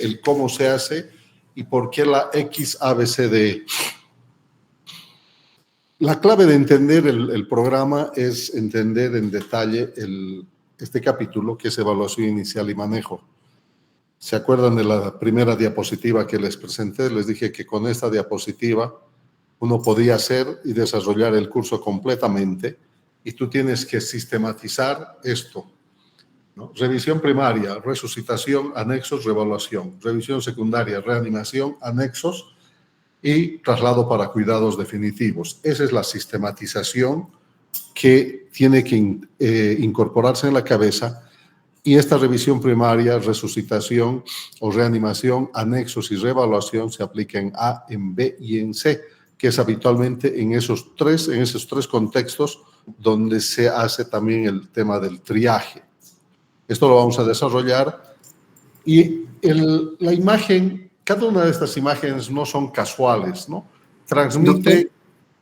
el cómo se hace y por qué la XABCD. La clave de entender el programa es entender en detalle este capítulo que es evaluación inicial y manejo. ¿Se acuerdan de la primera diapositiva que les presenté? Les dije que con esta diapositiva uno podía hacer y desarrollar el curso completamente y tú tienes que sistematizar esto, ¿no? Revisión primaria, resucitación, anexos, reevaluación. Revisión secundaria, reanimación, anexos y traslado para cuidados definitivos. Esa es la sistematización que tiene que incorporarse en la cabeza. Y esta revisión primaria, resucitación o reanimación, anexos y reevaluación se aplica en A, en B y en C, que es habitualmente en esos tres contextos donde se hace también el tema del triaje. Esto lo vamos a desarrollar y la imagen, cada una de estas imágenes no son casuales, ¿no? Transmite... Doctor,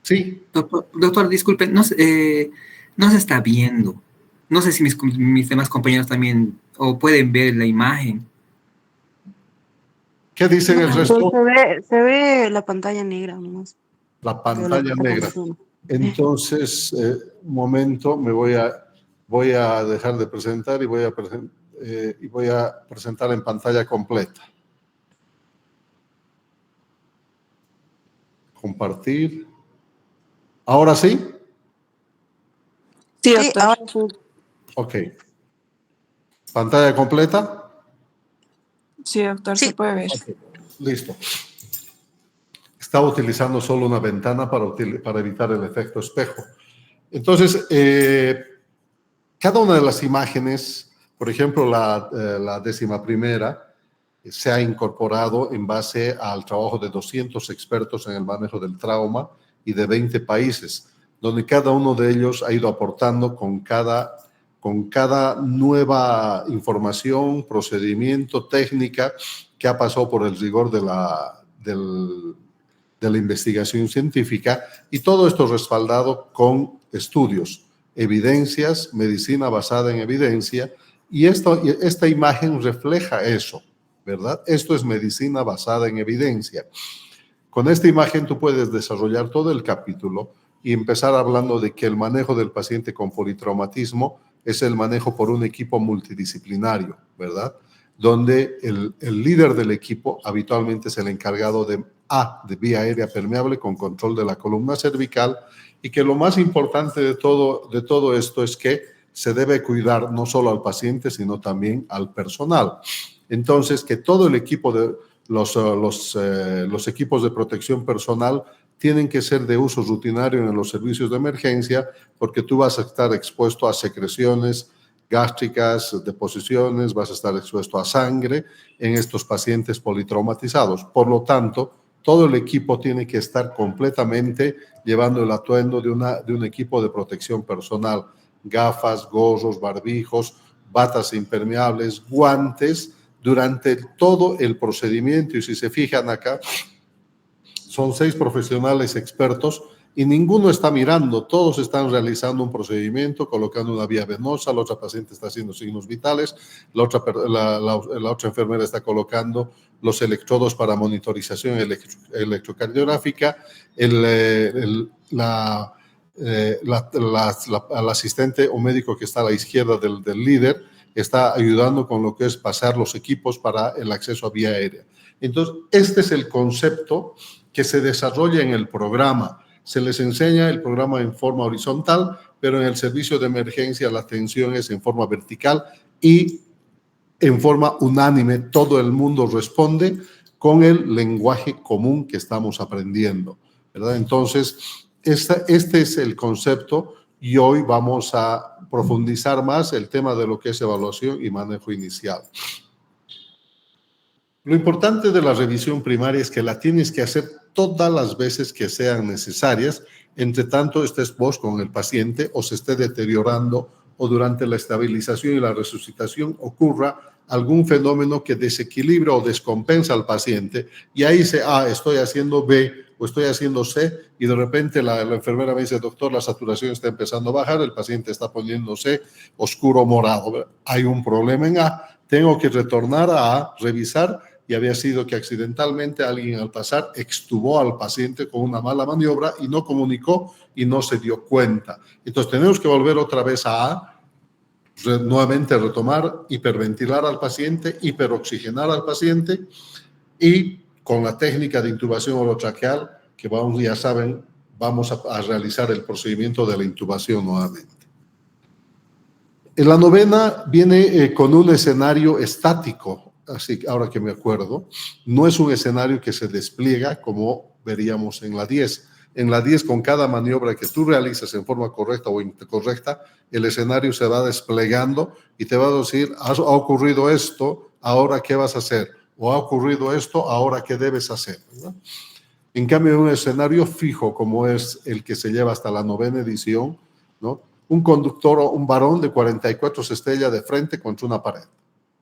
sí. Doctor, disculpe, no se está viendo. No sé si mis demás compañeros también o pueden ver la imagen. ¿Qué dicen el resto? Se ve la pantalla negra nomás. La pantalla negra. Entonces, un momento, voy a dejar de presentar y voy a presentar en pantalla completa. Compartir. ¿Ahora sí? Sí, doctor. Ahora sí. Ok. ¿Pantalla completa? Sí, doctor, sí. Se puede ver. Okay. Listo. Estaba utilizando solo una ventana para evitar el efecto espejo. Entonces, cada una de las imágenes, por ejemplo, la 11ª, se ha incorporado en base al trabajo de 200 expertos en el manejo del trauma y de 20 países, donde cada uno de ellos ha ido aportando con cada nueva información, procedimiento, técnica que ha pasado por el rigor de la investigación científica, y todo esto respaldado con estudios, evidencias, medicina basada en evidencia, y esta imagen refleja eso, ¿verdad? Esto es medicina basada en evidencia. Con esta imagen tú puedes desarrollar todo el capítulo y empezar hablando de que el manejo del paciente con politraumatismo es el manejo por un equipo multidisciplinario, ¿verdad? Donde el líder del equipo habitualmente es el encargado de vía aérea permeable con control de la columna cervical, y que lo más importante de todo esto es que se debe cuidar no solo al paciente, sino también al personal. Entonces, que todo el equipo de los equipos de protección personal tienen que ser de uso rutinario en los servicios de emergencia, porque tú vas a estar expuesto a secreciones gástricas, deposiciones, vas a estar expuesto a sangre en estos pacientes politraumatizados. Por lo tanto, todo el equipo tiene que estar completamente llevando el atuendo de un equipo de protección personal: gafas, gorros, barbijos, batas impermeables, guantes, durante todo el procedimiento. Y si se fijan acá, son 6 profesionales expertos y ninguno está mirando, todos están realizando un procedimiento, colocando una vía venosa, la otra paciente está haciendo signos vitales, la otra enfermera está colocando los electrodos para monitorización electrocardiográfica, el asistente o médico que está a la izquierda del líder está ayudando con lo que es pasar los equipos para el acceso a vía aérea. Entonces, este es el concepto que se desarrolla en el programa. Se les enseña el programa en forma horizontal, pero en el servicio de emergencia la atención es en forma vertical y en forma unánime. Todo el mundo responde con el lenguaje común que estamos aprendiendo, ¿verdad? Entonces, este es el concepto, y hoy vamos a profundizar más el tema de lo que es evaluación y manejo inicial. Lo importante de la revisión primaria es que la tienes que hacer todas las veces que sean necesarias, entre tanto estés vos con el paciente o se esté deteriorando, o durante la estabilización y la resucitación ocurra algún fenómeno que desequilibra o descompensa al paciente, y ahí estoy haciendo B o estoy haciendo C, y de repente la enfermera me dice: doctor, la saturación está empezando a bajar, el paciente está poniéndose oscuro morado. Hay un problema en A, tengo que retornar a revisar y había sido que accidentalmente alguien al pasar extubó al paciente con una mala maniobra y no comunicó y no se dio cuenta. Entonces tenemos que volver otra vez a nuevamente retomar, hiperventilar al paciente, hiperoxigenar al paciente y con la técnica de intubación orotraqueal, que vamos, ya saben, vamos a realizar el procedimiento de la intubación nuevamente. En la novena viene con un escenario estático, así que ahora que me acuerdo, no es un escenario que se despliega como veríamos en la 10. En la 10, con cada maniobra que tú realizas en forma correcta o incorrecta, el escenario se va desplegando y te va a decir, ha ocurrido esto, ahora qué vas a hacer, o ha ocurrido esto, ahora qué debes hacer, ¿verdad? En cambio, en un escenario fijo como es el que se lleva hasta la 9ª edición, ¿no? Un conductor o un varón de 44 se estrella de frente contra una pared.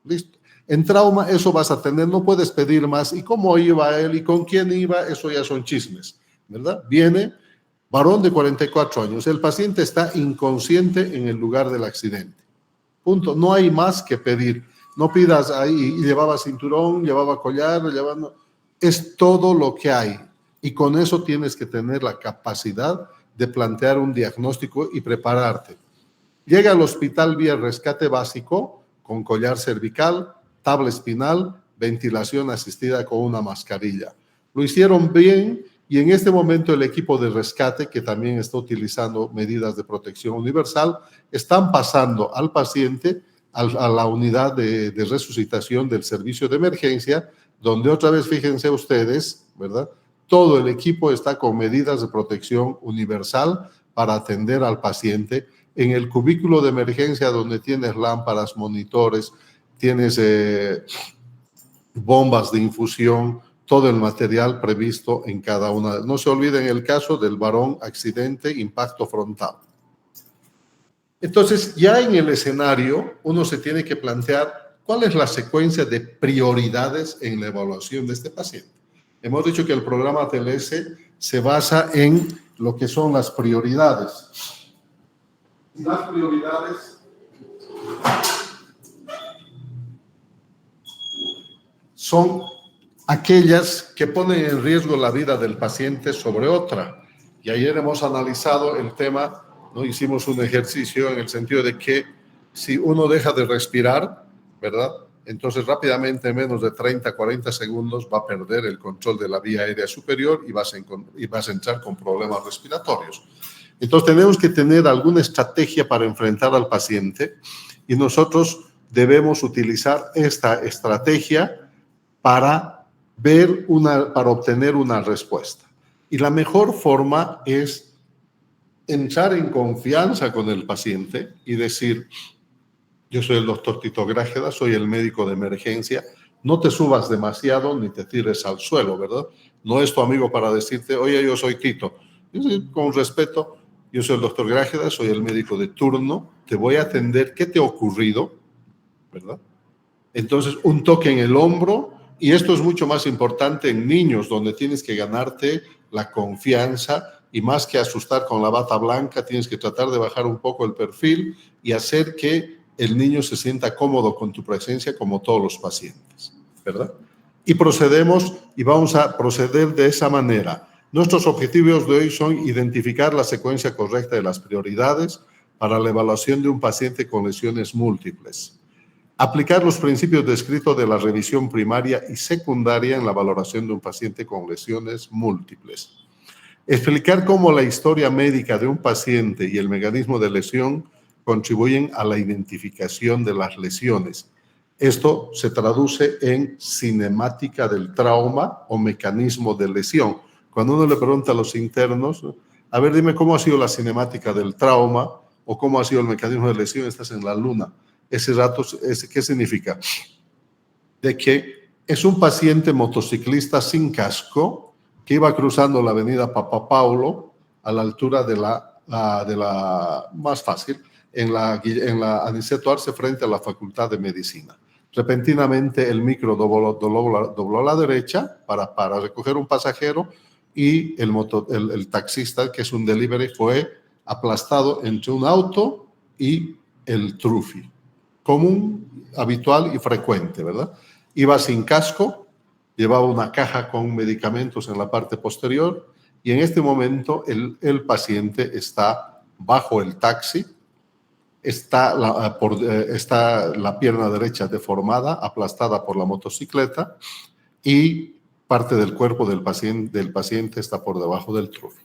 Listo. En trauma eso vas a tener, no puedes pedir más. ¿Y cómo iba él? ¿Y con quién iba? Eso ya son chismes, ¿verdad? Viene varón de 44 años. El paciente está inconsciente en el lugar del accidente. Punto. No hay más que pedir. No pidas ahí, llevaba cinturón, llevaba collar, llevaba... Es todo lo que hay. Y con eso tienes que tener la capacidad de plantear un diagnóstico y prepararte. Llega al hospital vía rescate básico con collar cervical, tabla espinal, ventilación asistida con una mascarilla. Lo hicieron bien y en este momento el equipo de rescate, que también está utilizando medidas de protección universal, están pasando al paciente a la unidad de resucitación del servicio de emergencia, donde otra vez, fíjense ustedes, ¿verdad? Todo el equipo está con medidas de protección universal para atender al paciente. En el cubículo de emergencia donde tienes lámparas, monitores, tienes bombas de infusión, todo el material previsto en cada una. No se olviden el caso del varón accidente, impacto frontal. Entonces, ya en el escenario, uno se tiene que plantear cuál es la secuencia de prioridades en la evaluación de este paciente. Hemos dicho que el programa TLS se basa en lo que son las prioridades. Y las prioridades son aquellas que ponen en riesgo la vida del paciente sobre otra. Y ayer hemos analizado el tema, ¿no? Hicimos un ejercicio en el sentido de que si uno deja de respirar, ¿verdad? Entonces rápidamente, en menos de 30, 40 segundos, va a perder el control de la vía aérea superior y vas a entrar con problemas respiratorios. Entonces tenemos que tener alguna estrategia para enfrentar al paciente y nosotros debemos utilizar esta estrategia para obtener una respuesta. Y la mejor forma es entrar en confianza con el paciente y decir: yo soy el doctor Tito Grájeda, soy el médico de emergencia, no te subas demasiado ni te tires al suelo, ¿verdad? No es tu amigo para decirte: oye, yo soy Tito. Con respeto, yo soy el doctor Grájeda, soy el médico de turno, te voy a atender, ¿qué te ha ocurrido? ¿Verdad? Entonces, un toque en el hombro, y esto es mucho más importante en niños, donde tienes que ganarte la confianza, y más que asustar con la bata blanca, tienes que tratar de bajar un poco el perfil y hacer que el niño se sienta cómodo con tu presencia, como todos los pacientes, ¿verdad? Y vamos a proceder de esa manera. Nuestros objetivos de hoy son identificar la secuencia correcta de las prioridades para la evaluación de un paciente con lesiones múltiples. Aplicar los principios descritos de la revisión primaria y secundaria en la valoración de un paciente con lesiones múltiples. Explicar cómo la historia médica de un paciente y el mecanismo de lesión contribuyen a la identificación de las lesiones. Esto se traduce en cinemática del trauma o mecanismo de lesión. Cuando uno le pregunta a los internos: a ver, dime cómo ha sido la cinemática del trauma o cómo ha sido el mecanismo de lesión, estás en la luna. Ese rato, ¿qué significa? De que es un paciente motociclista sin casco que iba cruzando la avenida Papa Paulo a la altura de la más fácil, en la Aniceto Arce, frente a la Facultad de Medicina. Repentinamente el micro dobló a la derecha para recoger un pasajero y el taxista, que es un delivery, fue aplastado entre un auto y el trufi. Común, habitual y frecuente, ¿verdad? Iba sin casco, llevaba una caja con medicamentos en la parte posterior y en este momento el paciente está bajo el taxi, está la pierna derecha deformada, aplastada por la motocicleta y parte del cuerpo del paciente está por debajo del trufe.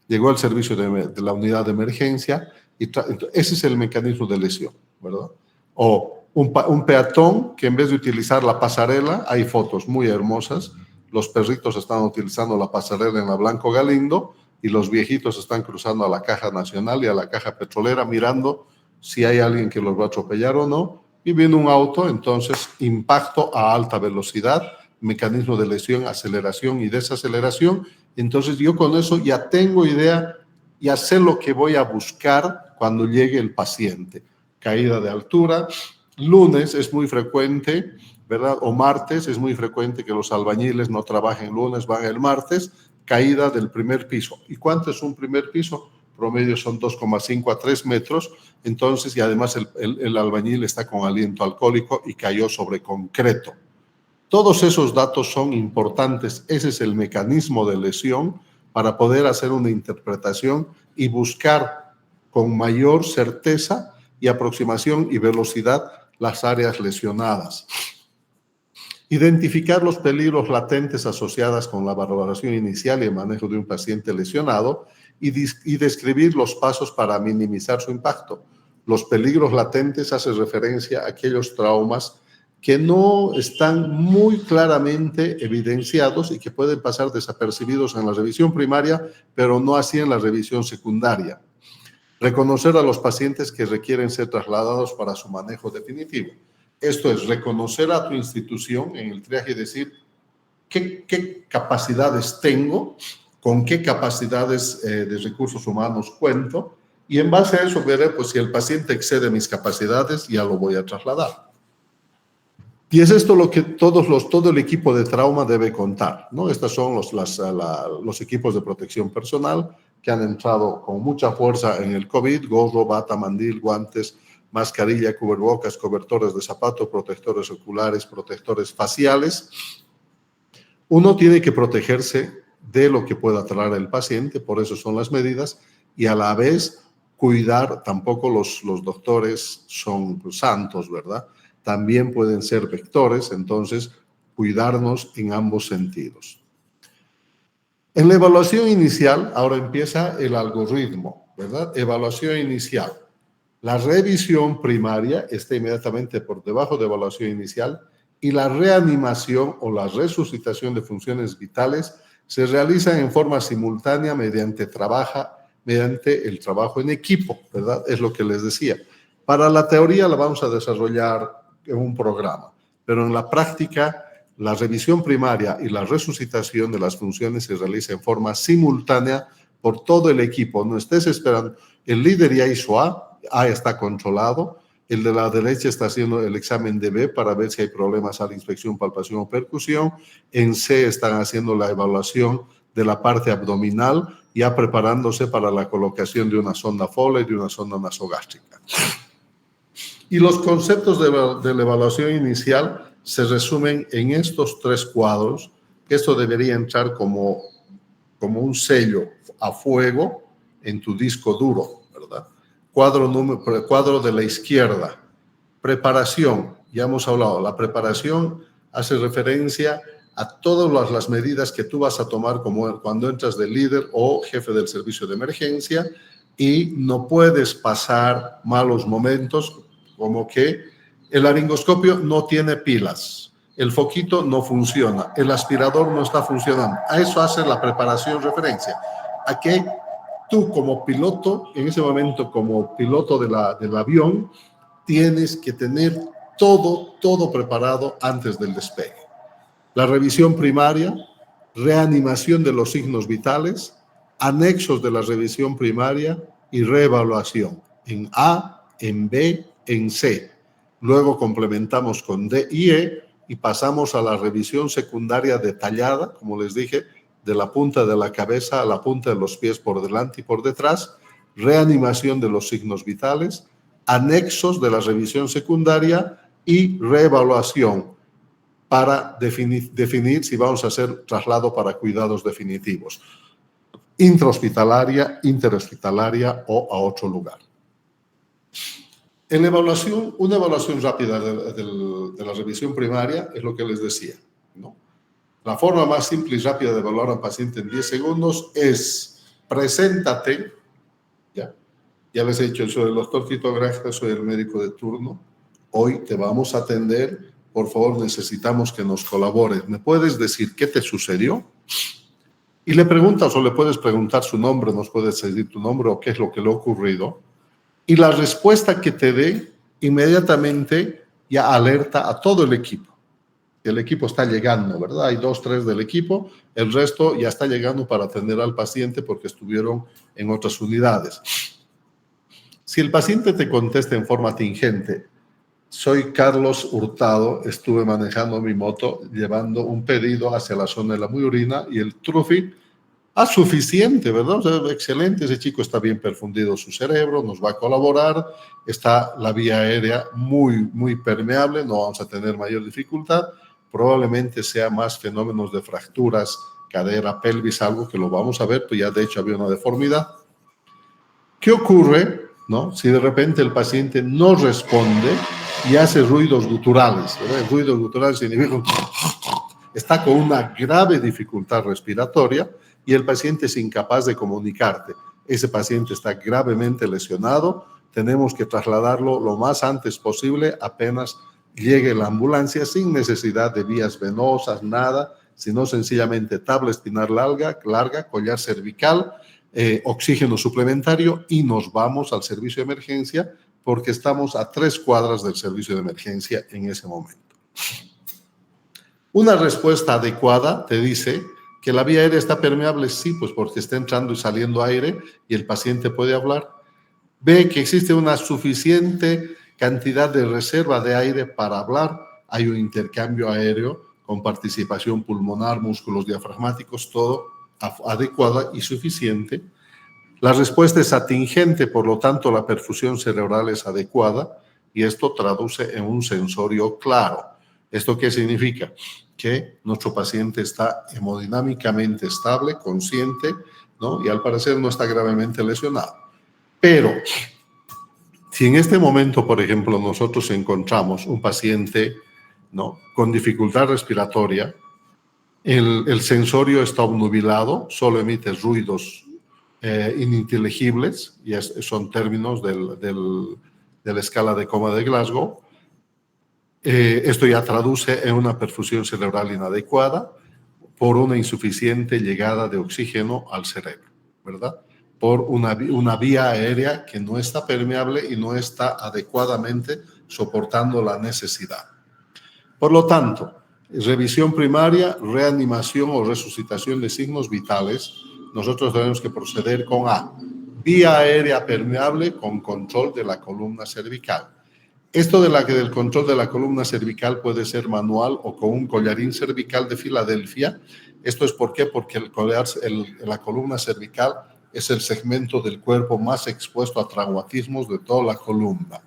Llegó al servicio de la unidad de emergencia y ese es el mecanismo de lesión, ¿verdad? O un peatón que en vez de utilizar la pasarela, hay fotos muy hermosas, los perritos están utilizando la pasarela en la Blanco Galindo y los viejitos están cruzando a la Caja Nacional y a la Caja Petrolera mirando si hay alguien que los va a atropellar o no, y viene un auto, entonces impacto a alta velocidad, mecanismo de lesión, aceleración y desaceleración. Entonces yo con eso ya tengo idea, ya sé lo que voy a buscar cuando llegue el paciente. Caída de altura, lunes es muy frecuente, ¿verdad? O martes es muy frecuente que los albañiles no trabajen lunes, van el martes, caída del primer piso. ¿Y cuánto es un primer piso? Promedio son 2,5 a 3 metros, entonces, y además el albañil está con aliento alcohólico y cayó sobre concreto. Todos esos datos son importantes, ese es el mecanismo de lesión para poder hacer una interpretación y buscar con mayor certeza y aproximación y velocidad las áreas lesionadas. Identificar los peligros latentes asociados con la valoración inicial y el manejo de un paciente lesionado y describir los pasos para minimizar su impacto. Los peligros latentes hacen referencia a aquellos traumas que no están muy claramente evidenciados y que pueden pasar desapercibidos en la revisión primaria, pero no así en la revisión secundaria. Reconocer a los pacientes que requieren ser trasladados para su manejo definitivo. Esto es reconocer a tu institución en el triaje y decir qué capacidades tengo, con qué capacidades de recursos humanos cuento, y en base a eso veré pues, si el paciente excede mis capacidades, ya lo voy a trasladar. Y es esto lo que todo el equipo de trauma debe contar, ¿no? Estos son los equipos de protección personal que han entrado con mucha fuerza en el COVID: gorro, bata, mandil, guantes, mascarilla, cubrebocas, cobertores de zapato, protectores oculares, protectores faciales. Uno tiene que protegerse de lo que pueda traer el paciente, por eso son las medidas, y a la vez cuidar. Tampoco los doctores son santos, ¿verdad? También pueden ser vectores, entonces cuidarnos en ambos sentidos. En la evaluación inicial, ahora empieza el algoritmo, ¿verdad? Evaluación inicial. La revisión primaria está inmediatamente por debajo de evaluación inicial y la reanimación o la resucitación de funciones vitales se realizan en forma simultánea mediante el trabajo en equipo, ¿verdad? Es lo que les decía. Para la teoría la vamos a desarrollar en un programa, pero en la práctica la revisión primaria y la resucitación de las funciones se realiza en forma simultánea por todo el equipo. No estés esperando. El líder ya hizo A está controlado, el de la derecha está haciendo el examen de B para ver si hay problemas a la inspección, palpación o percusión. En C están haciendo la evaluación de la parte abdominal, ya preparándose para la colocación de una sonda Foley y de una sonda nasogástrica. Y los conceptos de la evaluación inicial se resumen en estos 3 cuadros, que esto debería entrar como un sello a fuego en tu disco duro, ¿verdad? Cuadro de la izquierda, preparación. Ya hemos hablado, la preparación hace referencia a todas las medidas que tú vas a tomar como cuando entras de líder o jefe del servicio de emergencia, y no puedes pasar malos momentos, como que el laringoscopio no tiene pilas, el foquito no funciona, el aspirador no está funcionando. A eso hace la preparación referencia. A que tú como piloto, en ese momento como piloto del avión, tienes que tener todo preparado antes del despegue. La revisión primaria, reanimación de los signos vitales, anexos de la revisión primaria y reevaluación en A, en B, en C. Luego complementamos con D y E y pasamos a la revisión secundaria detallada, como les dije, de la punta de la cabeza a la punta de los pies por delante y por detrás, reanimación de los signos vitales, anexos de la revisión secundaria y reevaluación. para definir si vamos a hacer traslado para cuidados definitivos, intrahospitalaria, interhospitalaria o a otro lugar. En la evaluación, una evaluación rápida de la revisión primaria es lo que les decía, ¿no? La forma más simple y rápida de evaluar a un paciente en 10 segundos es: preséntate. Ya les he dicho, soy el doctor Tito Granja, soy el médico de turno. Hoy te vamos a atender. Por favor, necesitamos que nos colabores. ¿Me puedes decir qué te sucedió? Y le preguntas o le puedes preguntar su nombre, nos puedes decir tu nombre o qué es lo que le ha ocurrido. Y la respuesta que te dé inmediatamente ya alerta a todo el equipo. El equipo está llegando, ¿verdad? Hay 2, 3 del equipo, el resto ya está llegando para atender al paciente porque estuvieron en otras unidades. Si el paciente te contesta en forma tingente: soy Carlos Hurtado, estuve manejando mi moto llevando un pedido hacia la zona de la Muyurina y el Trufi, suficiente, ¿verdad? O sea, excelente, ese chico está bien perfundido su cerebro, nos va a colaborar, está la vía aérea muy permeable, no vamos a tener mayor dificultad, probablemente sea más fenómenos de fracturas, cadera, pelvis, algo que lo vamos a ver, pues ya de hecho había una deformidad. ¿Qué ocurre, no? Si de repente el paciente no responde y hace ruidos guturales, ¿verdad? Ruidos guturales significa está con una grave dificultad respiratoria y el paciente es incapaz de comunicarte. Ese paciente está gravemente lesionado, tenemos que trasladarlo lo más antes posible, apenas llegue la ambulancia, sin necesidad de vías venosas, nada, sino sencillamente tabla espinal larga, collar cervical, oxígeno suplementario y nos vamos al servicio de emergencia porque estamos a 3 cuadras del servicio de emergencia en ese momento. Una respuesta adecuada te dice que la vía aérea está permeable, sí, pues porque está entrando y saliendo aire y el paciente puede hablar. Ve que existe una suficiente cantidad de reserva de aire para hablar, hay un intercambio aéreo con participación pulmonar, músculos diafragmáticos, todo adecuada y suficiente. La respuesta es atingente, por lo tanto la perfusión cerebral es adecuada y esto traduce en un sensorio claro. ¿Esto qué significa? Que nuestro paciente está hemodinámicamente estable, consciente, ¿no? Y al parecer no está gravemente lesionado. Pero si en este momento, por ejemplo, nosotros encontramos un paciente, ¿no?, con dificultad respiratoria, el sensorio está obnubilado, solo emite ruidos ininteligibles, y son términos de la escala de coma de Glasgow. Esto ya traduce en una perfusión cerebral inadecuada por una insuficiente llegada de oxígeno al cerebro, ¿verdad? Por una vía aérea que no está permeable y no está adecuadamente soportando la necesidad. Por lo tanto, revisión primaria, reanimación o resucitación de signos vitales, nosotros tenemos que proceder con A, vía aérea permeable con control de la columna cervical. Esto del control de la columna cervical puede ser manual o con un collarín cervical de Filadelfia. ¿Esto es por qué? Porque la columna cervical es el segmento del cuerpo más expuesto a traumatismos de toda la columna.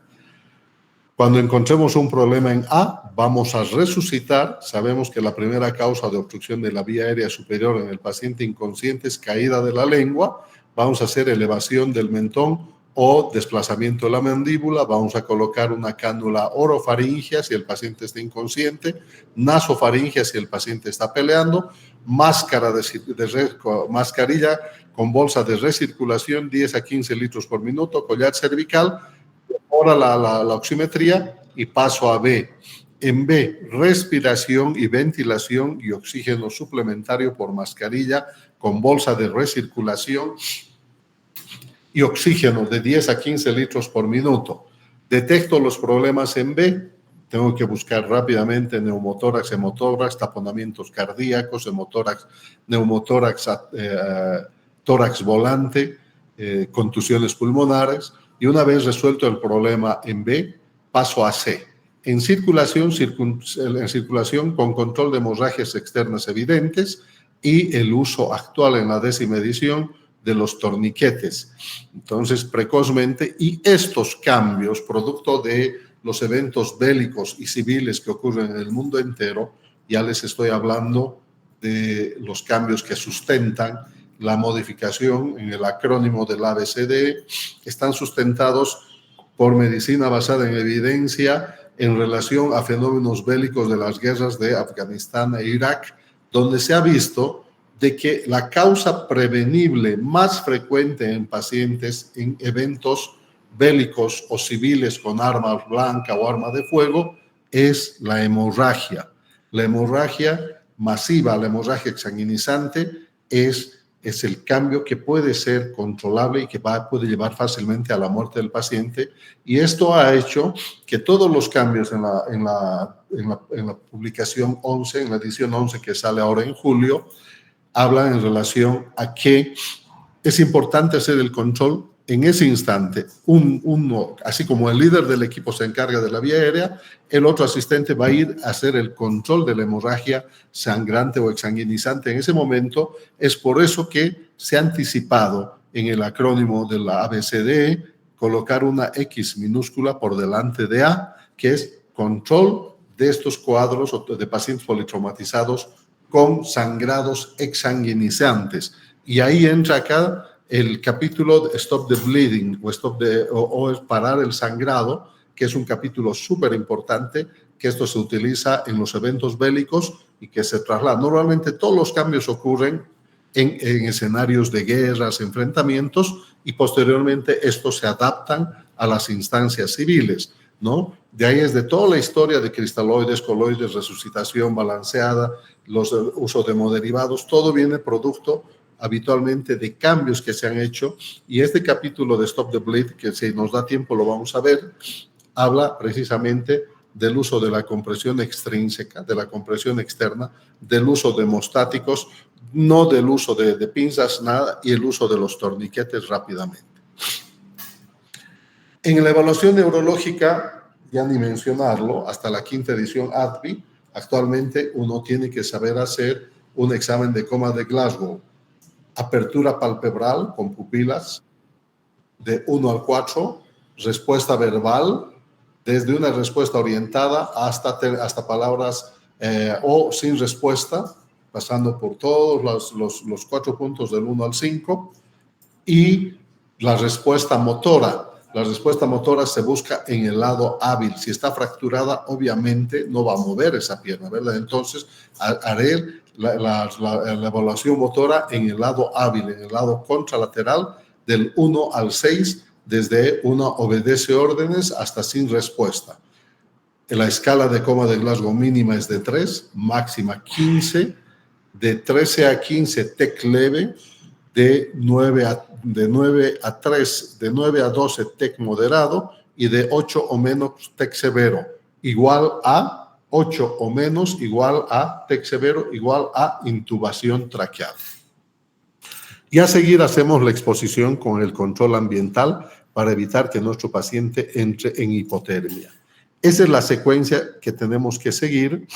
Cuando encontremos un problema en A, vamos a resucitar. Sabemos que la primera causa de obstrucción de la vía aérea superior en el paciente inconsciente es caída de la lengua. Vamos a hacer elevación del mentón o desplazamiento de la mandíbula. Vamos a colocar una cánula orofaringea si el paciente está inconsciente, nasofaringea si el paciente está peleando, mascarilla con bolsa de recirculación, 10 a 15 litros por minuto, collar cervical. Ahora la oximetría y paso a B. En B, respiración y ventilación y oxígeno suplementario por mascarilla con bolsa de recirculación y oxígeno de 10 a 15 litros por minuto. Detecto los problemas en B, tengo que buscar rápidamente neumotórax, hemotórax, taponamientos cardíacos, hemotórax, neumotórax, tórax volante, contusiones pulmonares. Y una vez resuelto el problema en B, paso a C. En circulación con control de hemorragias externas evidentes y el uso actual en la 10ª edición de los torniquetes. Entonces, precozmente, y estos cambios, producto de los eventos bélicos y civiles que ocurren en el mundo entero, ya les estoy hablando de los cambios que sustentan la modificación en el acrónimo del ABCD, están sustentados por medicina basada en evidencia en relación a fenómenos bélicos de las guerras de Afganistán e Irak, donde se ha visto de que la causa prevenible más frecuente en pacientes en eventos bélicos o civiles con arma blanca o arma de fuego es la hemorragia. La hemorragia masiva, la hemorragia exsanguinizante es el cambio que puede ser controlable y que puede llevar fácilmente a la muerte del paciente. Y esto ha hecho que todos los cambios en la publicación 11, en la edición 11 que sale ahora en julio, hablan en relación a que es importante hacer el control en ese instante. Uno, así como el líder del equipo se encarga de la vía aérea, el otro asistente va a ir a hacer el control de la hemorragia sangrante o exsanguinizante en ese momento. Es por eso que se ha anticipado en el acrónimo de la ABCDE colocar una X minúscula por delante de A, que es control de estos cuadros de pacientes politraumatizados con sangrados exsanguinizantes. Y ahí entra acá el capítulo de Stop the Bleeding o parar el sangrado, que es un capítulo súper importante, que esto se utiliza en los eventos bélicos y que se traslada. Normalmente todos los cambios ocurren en escenarios de guerras, enfrentamientos, y posteriormente estos se adaptan a las instancias civiles, ¿no? De ahí es de toda la historia de cristaloides, coloides, resucitación balanceada, los usos de hemoderivados, todo viene producto habitualmente de cambios que se han hecho, y este capítulo de Stop the Bleed, que si nos da tiempo lo vamos a ver, habla precisamente del uso de la compresión extrínseca, de la compresión externa, del uso de hemostáticos, no del uso de pinzas, nada, y el uso de los torniquetes rápidamente. En la evaluación neurológica, ya ni mencionarlo, hasta la 5ª edición ADVI, actualmente uno tiene que saber hacer un examen de coma de Glasgow, apertura palpebral con pupilas de 1 al 4, respuesta verbal, desde una respuesta orientada hasta palabras o sin respuesta, pasando por todos los 4 puntos del 1 al 5, y la respuesta motora. La respuesta motora se busca en el lado hábil. Si está fracturada, obviamente no va a mover esa pierna, ¿verdad? Entonces, haré la evaluación motora en el lado hábil, en el lado contralateral, del 1 al 6, desde uno obedece órdenes hasta sin respuesta. La escala de coma de Glasgow mínima es de 3, máxima 15, de 13 a 15 TEC leve, de 9 a 3, de 9 a 12 TEC moderado y de 8 o menos TEC severo, igual a 8 o menos, igual a TEC severo, igual a intubación traqueal. Y a seguir hacemos la exposición con el control ambiental para evitar que nuestro paciente entre en hipotermia. Esa es la secuencia que tenemos que seguir,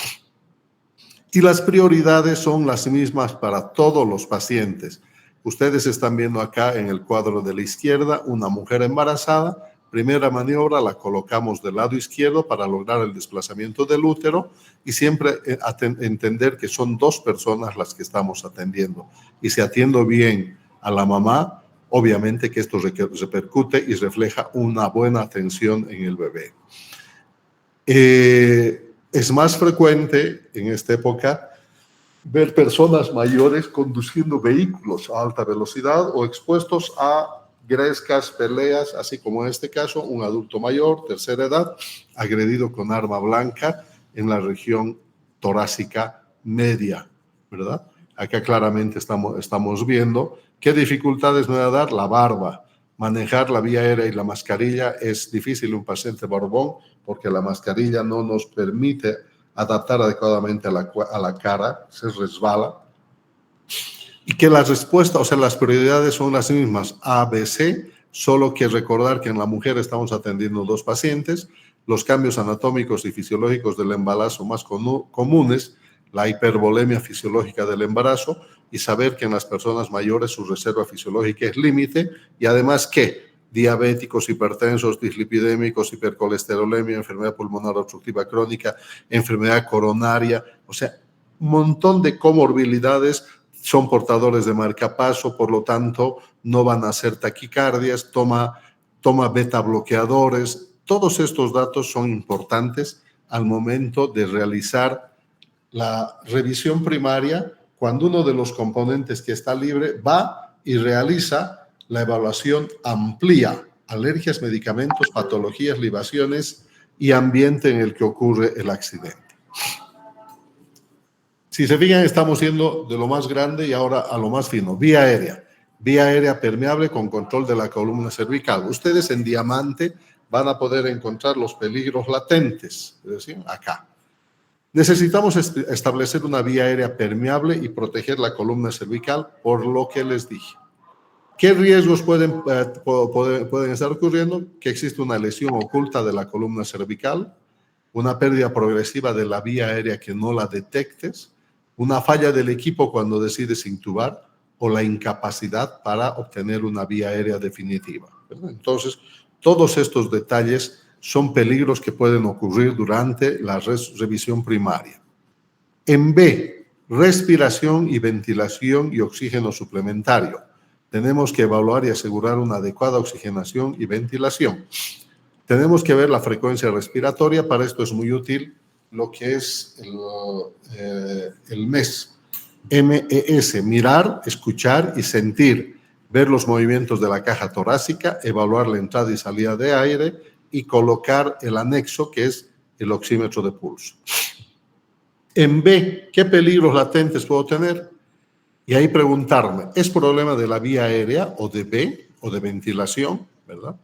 y las prioridades son las mismas para todos los pacientes. Ustedes están viendo acá en el cuadro de la izquierda una mujer embarazada. Primera maniobra, la colocamos del lado izquierdo para lograr el desplazamiento del útero, y siempre entender que son 2 personas las que estamos atendiendo. Y si atiendo bien a la mamá, obviamente que esto repercute y refleja una buena atención en el bebé. Es más frecuente en esta época ver personas mayores conduciendo vehículos a alta velocidad o expuestos a grescas, peleas, así como en este caso, un adulto mayor, tercera edad, agredido con arma blanca en la región torácica media, ¿verdad? Acá claramente estamos viendo qué dificultades me va a dar la barba. Manejar la vía aérea y la mascarilla es difícil en un paciente barbón, porque la mascarilla no nos permite adaptar adecuadamente a la cara, se resbala. Y que la respuesta, o sea, las prioridades son las mismas, A, B, C, solo que recordar que en la mujer estamos atendiendo 2 pacientes, los cambios anatómicos y fisiológicos del embarazo más comunes, la hipervolemia fisiológica del embarazo, y saber que en las personas mayores su reserva fisiológica es límite, y además que diabéticos, hipertensos, dislipidémicos, hipercolesterolemia, enfermedad pulmonar obstructiva crónica, enfermedad coronaria, o sea, un montón de comorbilidades, son portadores de marcapaso, por lo tanto no van a hacer taquicardias, toma beta bloqueadores. Todos estos datos son importantes al momento de realizar la revisión primaria, cuando uno de los componentes que está libre va y realiza la evaluación amplia, alergias, medicamentos, patologías, libaciones y ambiente en el que ocurre el accidente. Si se fijan, estamos yendo de lo más grande y ahora a lo más fino. Vía aérea permeable con control de la columna cervical. Ustedes en diamante van a poder encontrar los peligros latentes, es decir, acá. Necesitamos establecer una vía aérea permeable y proteger la columna cervical, por lo que les dije. ¿Qué riesgos pueden estar ocurriendo? Que existe una lesión oculta de la columna cervical, una pérdida progresiva de la vía aérea que no la detectes, una falla del equipo cuando decides intubar o la incapacidad para obtener una vía aérea definitiva, ¿verdad? Entonces, todos estos detalles son peligros que pueden ocurrir durante la revisión primaria. En B, respiración y ventilación y oxígeno suplementario. Tenemos que evaluar y asegurar una adecuada oxigenación y ventilación. Tenemos que ver la frecuencia respiratoria. Para esto es muy útil lo que es el MES, MES, mirar, escuchar y sentir, ver los movimientos de la caja torácica, evaluar la entrada y salida de aire y colocar el anexo, que es el oxímetro de pulso. En B, ¿qué peligros latentes puedo tener? Y ahí preguntarme, ¿es problema de la vía aérea o de B o de ventilación, verdad?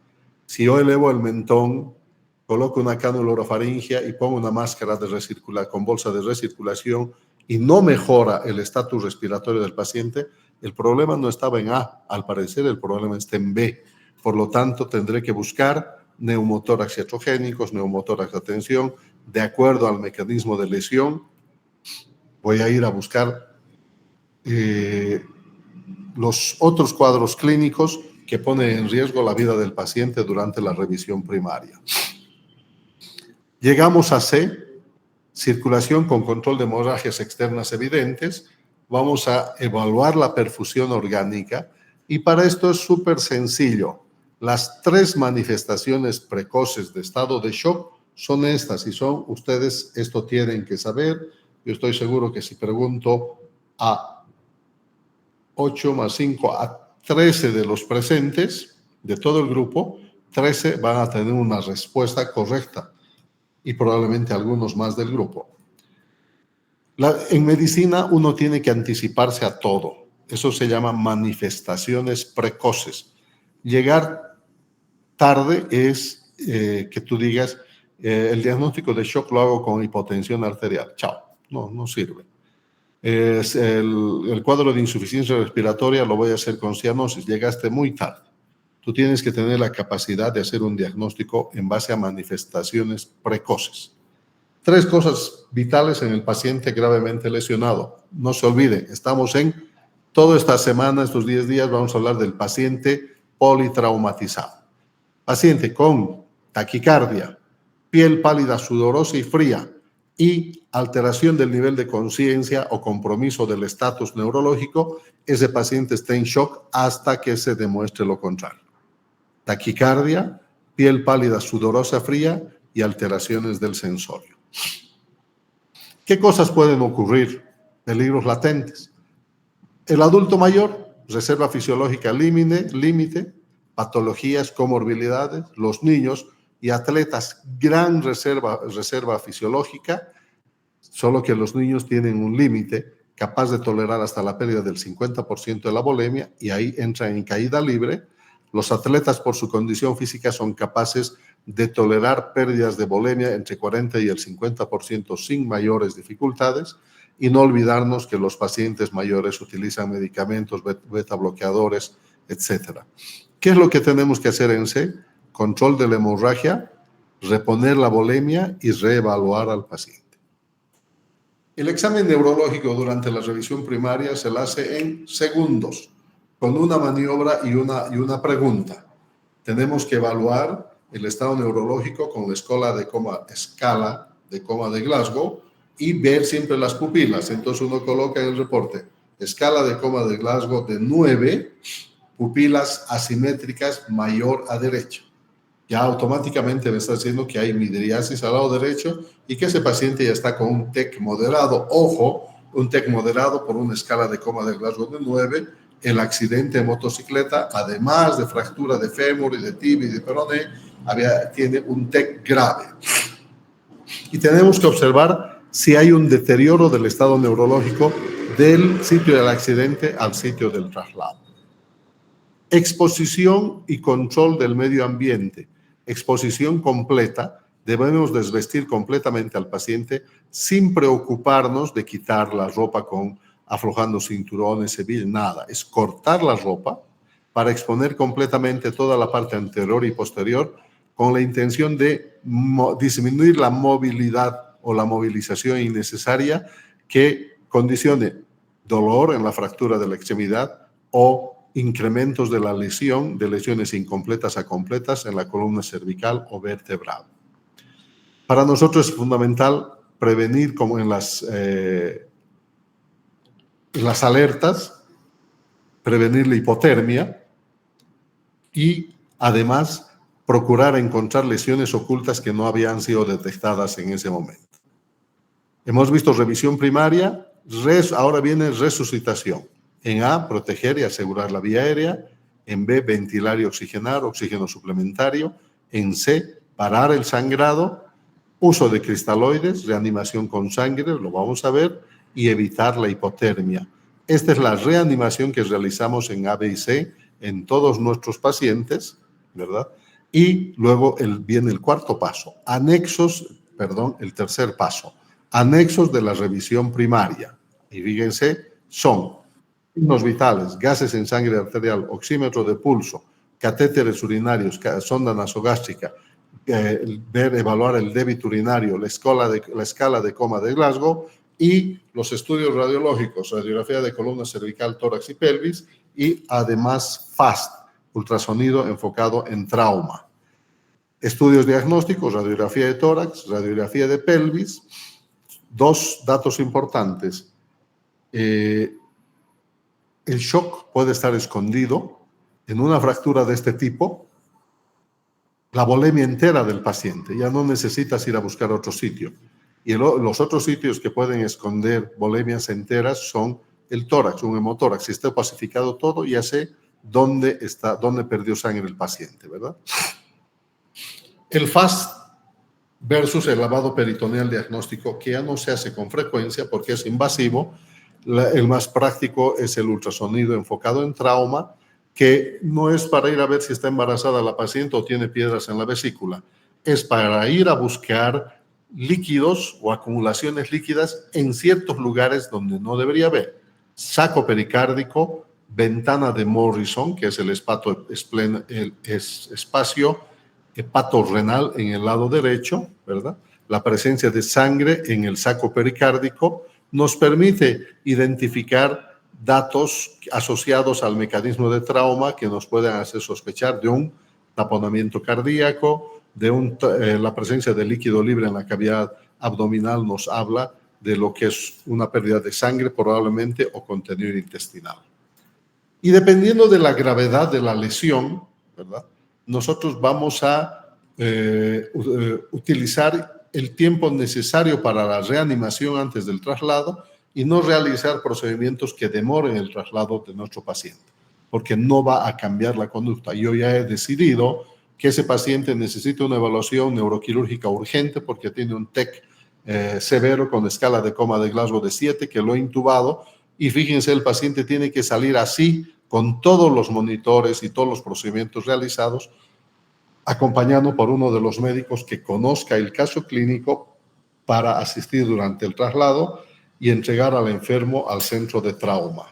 Si yo elevo el mentón, coloco una cánula orofaringea y pongo una máscara con bolsa de recirculación y no mejora el estatus respiratorio del paciente, el problema no estaba en A, al parecer el problema está en B. Por lo tanto, tendré que buscar neumotórax iatrogénicos, neumotórax de atención, de acuerdo al mecanismo de lesión. Voy a ir a buscar los otros cuadros clínicos que ponen en riesgo la vida del paciente durante la revisión primaria. Llegamos a C, circulación con control de hemorragias externas evidentes. Vamos a evaluar la perfusión orgánica y para esto es súper sencillo. Las 3 manifestaciones precoces de estado de shock son estas y son, ustedes esto tienen que saber. Yo estoy seguro que si pregunto a 8 más 5 a 13 de los presentes, de todo el grupo, 13 van a tener una respuesta correcta y probablemente algunos más del grupo. En medicina uno tiene que anticiparse a todo. Eso se llama manifestaciones precoces. Llegar tarde es que tú digas, el diagnóstico de shock lo hago con hipotensión arterial. Chao, no sirve. El cuadro de insuficiencia respiratoria lo voy a hacer con cianosis. Llegaste muy tarde. Tú tienes que tener la capacidad de hacer un diagnóstico en base a manifestaciones precoces. 3 cosas vitales en el paciente gravemente lesionado. No se olviden, estamos en toda esta semana, estos 10 días, vamos a hablar del paciente politraumatizado. Paciente con taquicardia, piel pálida, sudorosa y fría y alteración del nivel de conciencia o compromiso del estatus neurológico, ese paciente está en shock hasta que se demuestre lo contrario. Taquicardia, piel pálida, sudorosa, fría y alteraciones del sensorio. ¿Qué cosas pueden ocurrir? Peligros latentes. El adulto mayor, reserva fisiológica límite, patologías, comorbilidades. Los niños y atletas, gran reserva fisiológica, solo que los niños tienen un límite capaz de tolerar hasta la pérdida del 50% de la volemia y ahí entran en caída libre. Los atletas, por su condición física, son capaces de tolerar pérdidas de volemia entre 40 y el 50% sin mayores dificultades. Y no olvidarnos que los pacientes mayores utilizan medicamentos, beta bloqueadores, etc. ¿Qué es lo que tenemos que hacer en C? Control de la hemorragia, reponer la volemia y reevaluar al paciente. El examen neurológico durante la revisión primaria se la hace en segundos, con una maniobra y una pregunta. Tenemos que evaluar el estado neurológico con la escala de coma de Glasgow y ver siempre las pupilas. Entonces uno coloca en el reporte escala de coma de Glasgow de 9, pupilas asimétricas mayor a derecha. Ya automáticamente me está diciendo que hay midriasis al lado derecho y que ese paciente ya está con un TEC moderado. Ojo, un TEC moderado por una escala de coma de Glasgow de 9. El accidente de motocicleta, además de fractura de fémur y de tibia y de peroné, tiene un TEC grave. Y tenemos que observar si hay un deterioro del estado neurológico del sitio del accidente al sitio del traslado. Exposición y control del medio ambiente. Exposición completa. Debemos desvestir completamente al paciente sin preocuparnos de quitar la ropa aflojando cinturones, hebillas, nada. Es cortar la ropa para exponer completamente toda la parte anterior y posterior con la intención de disminuir la movilidad o la movilización innecesaria que condicione dolor en la fractura de la extremidad o incrementos de la lesión, de lesiones incompletas a completas en la columna cervical o vertebral. Para nosotros es fundamental prevenir, como en las alertas, prevenir la hipotermia y además procurar encontrar lesiones ocultas que no habían sido detectadas en ese momento. Hemos visto revisión primaria, ahora viene resucitación. En A, proteger y asegurar la vía aérea. En B, ventilar y oxigenar, oxígeno suplementario. En C, parar el sangrado, uso de cristaloides, reanimación con sangre, lo vamos a ver, y evitar la hipotermia. Esta es la reanimación que realizamos en A, B y C en todos nuestros pacientes, ¿verdad? Y luego viene el cuarto paso, el tercer paso, anexos de la revisión primaria. Y fíjense, son signos vitales, gases en sangre arterial, oxímetro de pulso, catéteres urinarios, sonda nasogástrica, evaluar el débito urinario, la escala de coma de Glasgow y los estudios radiológicos, radiografía de columna cervical, tórax y pelvis y además FAST, ultrasonido enfocado en trauma. Estudios diagnósticos, radiografía de tórax, radiografía de pelvis. Dos datos importantes. El shock puede estar escondido en una fractura de este tipo. La volemia entera del paciente, ya no necesitas ir a buscar otro sitio. Y los otros sitios que pueden esconder volemias enteras son el tórax, un hemotórax. Si está opacificado todo, ya sé dónde perdió sangre el paciente, ¿verdad? El FAST versus el lavado peritoneal diagnóstico, que ya no se hace con frecuencia porque es invasivo. El más práctico es el ultrasonido enfocado en trauma, que no es para ir a ver si está embarazada la paciente o tiene piedras en la vesícula. Es para ir a buscar líquidos o acumulaciones líquidas en ciertos lugares donde no debería haber. Saco pericárdico, ventana de Morrison, que es el espacio hepatorrenal en el lado derecho, ¿verdad? La presencia de sangre en el saco pericárdico nos permite identificar datos asociados al mecanismo de trauma que nos pueden hacer sospechar de un taponamiento cardíaco, la presencia de líquido libre en la cavidad abdominal nos habla de lo que es una pérdida de sangre probablemente o contenido intestinal. Y dependiendo de la gravedad de la lesión, ¿verdad? Nosotros vamos a utilizar el tiempo necesario para la reanimación antes del traslado y no realizar procedimientos que demoren el traslado de nuestro paciente, porque no va a cambiar la conducta. Yo ya he decidido que ese paciente necesita una evaluación neuroquirúrgica urgente porque tiene un TEC severo con escala de coma de Glasgow de 7, que lo he intubado, y fíjense, el paciente tiene que salir así con todos los monitores y todos los procedimientos realizados, acompañado por uno de los médicos que conozca el caso clínico para asistir durante el traslado y entregar al enfermo al centro de trauma.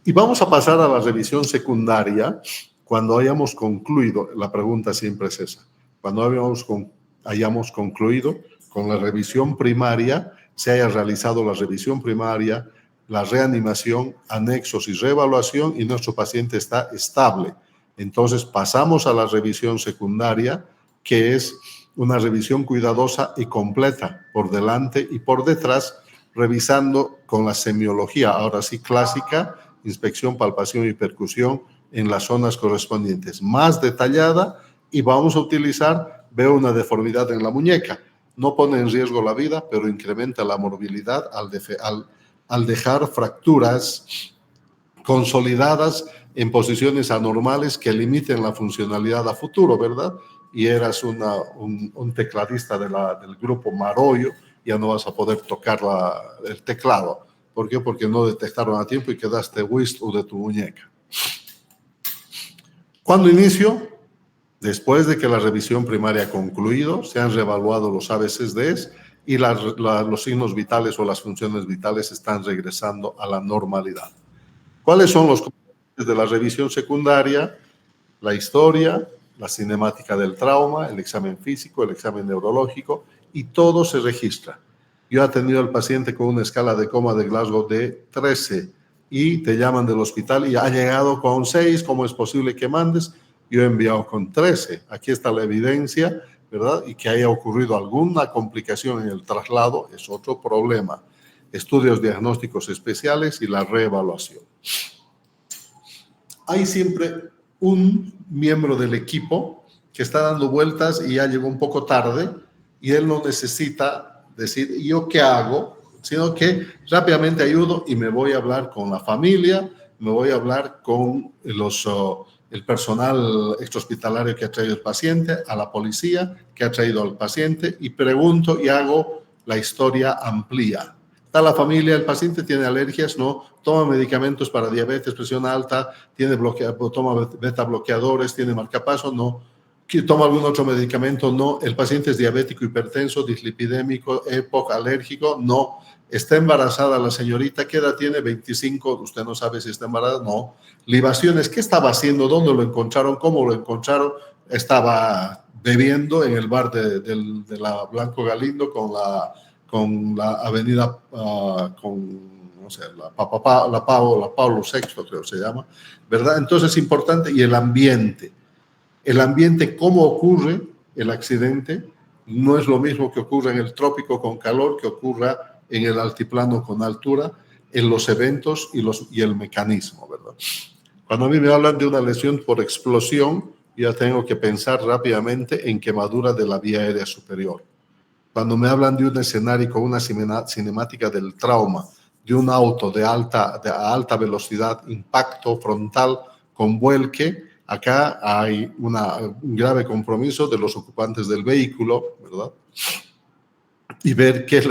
Y vamos a pasar a la revisión secundaria cuando hayamos concluido, la pregunta siempre es esa, cuando hayamos concluido con la revisión primaria, se haya realizado la revisión primaria, la reanimación, anexos y reevaluación y nuestro paciente está estable. Entonces pasamos a la revisión secundaria, que es una revisión cuidadosa y completa por delante y por detrás, revisando con la semiología, ahora sí clásica, inspección, palpación y percusión en las zonas correspondientes, más detallada, y vamos a utilizar, veo una deformidad en la muñeca, no pone en riesgo la vida, pero incrementa la morbilidad al dejar fracturas consolidadas en posiciones anormales que limiten la funcionalidad a futuro, ¿verdad? Y eras un tecladista del grupo Marollo, ya no vas a poder tocar el teclado. ¿Por qué? Porque no detectaron a tiempo y quedaste whist de tu muñeca. ¿Cuándo inicio? Después de que la revisión primaria ha concluido, se han reevaluado los ABCDs y los signos vitales o las funciones vitales están regresando a la normalidad. ¿Cuáles son los componentes de la revisión secundaria? La historia, la cinemática del trauma, el examen físico, el examen neurológico, y todo se registra. Yo he atendido al paciente con una escala de coma de Glasgow de 13 y te llaman del hospital y ha llegado con 6, ¿cómo es posible que mandes? Yo he enviado con 13. Aquí está la evidencia, ¿verdad? Y que haya ocurrido alguna complicación en el traslado es otro problema. Estudios diagnósticos especiales y la reevaluación. Hay siempre un miembro del equipo que está dando vueltas y ya llegó un poco tarde y él no necesita decir, ¿yo qué hago? Sino que rápidamente ayudo y me voy a hablar con la familia, me voy a hablar con el personal extrahospitalario que ha traído el paciente, a la policía que ha traído al paciente y pregunto y hago la historia amplia. Está la familia, el paciente tiene alergias, no, toma medicamentos para diabetes, presión alta, toma beta bloqueadores, tiene marcapaso, no, toma algún otro medicamento, no, el paciente es diabético, hipertenso, dislipidémico, EPOC, alérgico, no, está embarazada la señorita, ¿qué edad tiene? 25, usted no sabe si está embarazada, no, libaciones, ¿qué estaba haciendo? ¿Dónde lo encontraron? ¿Cómo lo encontraron? Estaba bebiendo en el bar de la Blanco Galindo con la avenida, no sé, la Pablo VI, creo que se llama, ¿verdad? Entonces es importante, y el ambiente, cómo ocurre el accidente, no es lo mismo que ocurre en el trópico con calor, que ocurra en el altiplano con altura, en los eventos y el mecanismo, ¿verdad? Cuando a mí me hablan de una lesión por explosión, ya tengo que pensar rápidamente en quemadura de la vía aérea superior. Cuando me hablan de un escenario con una cinemática del trauma, de un auto de alta velocidad, impacto frontal con vuelque, acá hay un grave compromiso de los ocupantes del vehículo, ¿verdad? Y ver que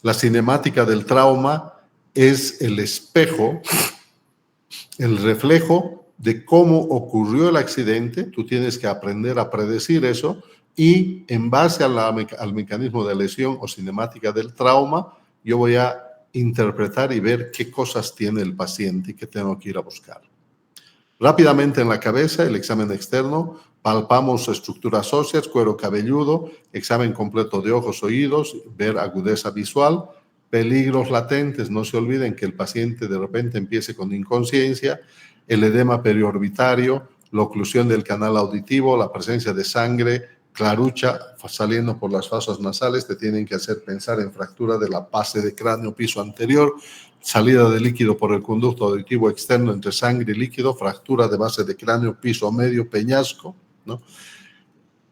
la cinemática del trauma es el espejo, el reflejo de cómo ocurrió el accidente. Tú tienes que aprender a predecir eso y en base al mecanismo de lesión o cinemática del trauma, yo voy a interpretar y ver qué cosas tiene el paciente y qué tengo que ir a buscar. Rápidamente en la cabeza, el examen externo, palpamos estructuras óseas, cuero cabelludo, examen completo de ojos, oídos, ver agudeza visual, peligros latentes. No se olviden que el paciente de repente empiece con inconsciencia, el edema periorbitario, la oclusión del canal auditivo, la presencia de sangre, clarucha saliendo por las fosas nasales, te tienen que hacer pensar en fractura de la base de cráneo, piso anterior, salida de líquido por el conducto auditivo externo entre sangre y líquido, fractura de base de cráneo, piso medio, peñasco, ¿no?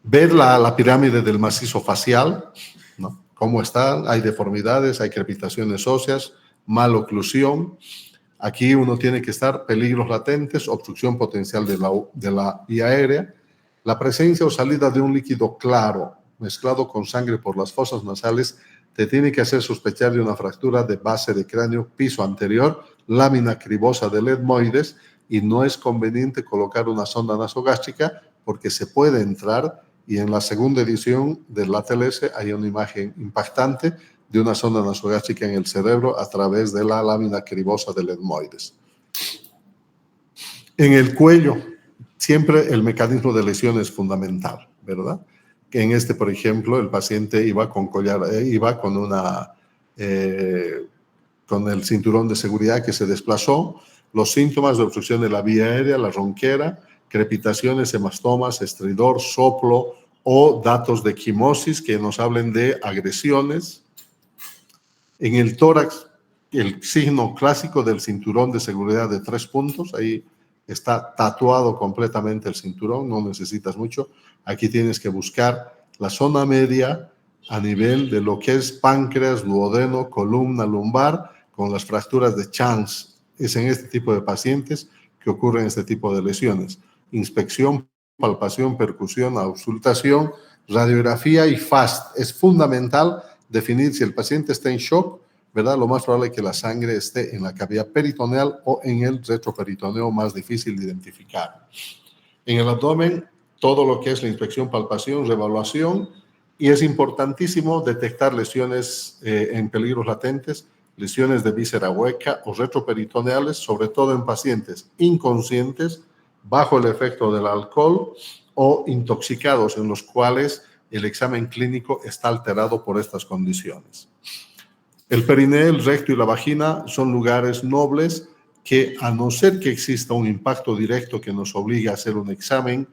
Ver la pirámide del macizo facial, ¿no? Cómo están, hay deformidades, hay crepitaciones óseas, maloclusión. Aquí uno tiene que estar peligros latentes, obstrucción potencial de la vía aérea, la presencia o salida de un líquido claro mezclado con sangre por las fosas nasales te tiene que hacer sospechar de una fractura de base de cráneo, piso anterior, lámina cribosa del etmoides, y no es conveniente colocar una sonda nasogástrica porque se puede entrar, y en la segunda edición del ATLS hay una imagen impactante de una sonda nasogástrica en el cerebro a través de la lámina cribosa del etmoides. En el cuello, siempre el mecanismo de lesión es fundamental, ¿verdad? Que en por ejemplo, el paciente iba con collar, iba con con el cinturón de seguridad que se desplazó, los síntomas de obstrucción de la vía aérea, la ronquera, crepitaciones, hemastomas, estridor, soplo, o datos de quimosis que nos hablen de agresiones. En el tórax, el signo clásico del cinturón de seguridad de 3 puntos, ahí está tatuado completamente el cinturón, no necesitas mucho. Aquí tienes que buscar la zona media a nivel de lo que es páncreas, duodeno, columna, lumbar, con las fracturas de Chance. Es en este tipo de pacientes que ocurren este tipo de lesiones. Inspección, palpación, percusión, auscultación, radiografía y FAST. Es fundamental definir si el paciente está en shock, ¿verdad? Lo más probable es que la sangre esté en la cavidad peritoneal o en el retroperitoneo, más difícil de identificar. En el abdomen, todo lo que es la inspección, palpación, reevaluación, y es importantísimo detectar lesiones en peligros latentes, lesiones de víscera hueca o retroperitoneales, sobre todo en pacientes inconscientes, bajo el efecto del alcohol o intoxicados, en los cuales el examen clínico está alterado por estas condiciones. El perineo, el recto y la vagina son lugares nobles que, a no ser que exista un impacto directo que nos obligue a hacer un examen